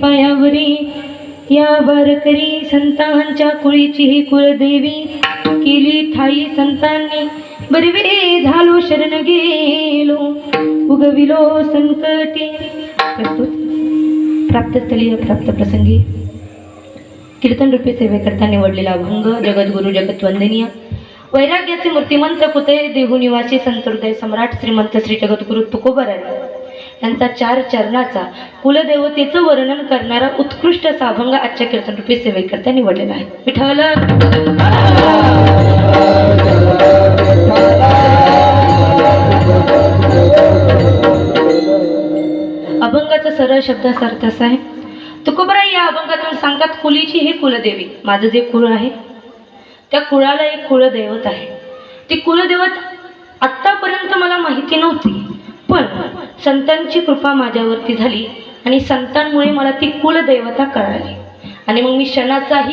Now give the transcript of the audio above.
पायावरी या वारकरी संतांच्या कुळीची ही कुलदेवी केली ठाई संतांनी बरवे झालो शरण गेलो उगविलो संकटी। प्रस्तुत प्राप्तस्थलीय प्राप्त प्रसंगी कीर्तन रूपी सेवेकरता निवडलेला अभंग जगद्गुरु जगतवंदनीय वैराग्याचे मूर्तिमंत पुते देहू निवासी संत हृदय सम्राट श्रीमंत श्री जगद्गुरु तुकोबाराय यांचा 4 चरणाचा कुलदेवतेचं वर्णन करणारा उत्कृष्ट असा अभंग आजच्या कीर्तन रूपी सेवेकरता निवडलेला आहे। विठ्ठल अभंगाचा सरळ शब्दाचा अर्थ असा आहे, तुकोबाराय या अभंगातून सांगतात कुलीची ही कुलदेवी, माझं जे कुळ आहे त्या कुळाला एक कुलदैवत आहे। ती कुलदैवत आत्तापर्यंत मला माहिती नव्हती, पण संतांची कृपा माझ्यावरती झाली आणि संतांमुळे मला ती कुलदैवता कळाली आणि मग मी क्षणाचाही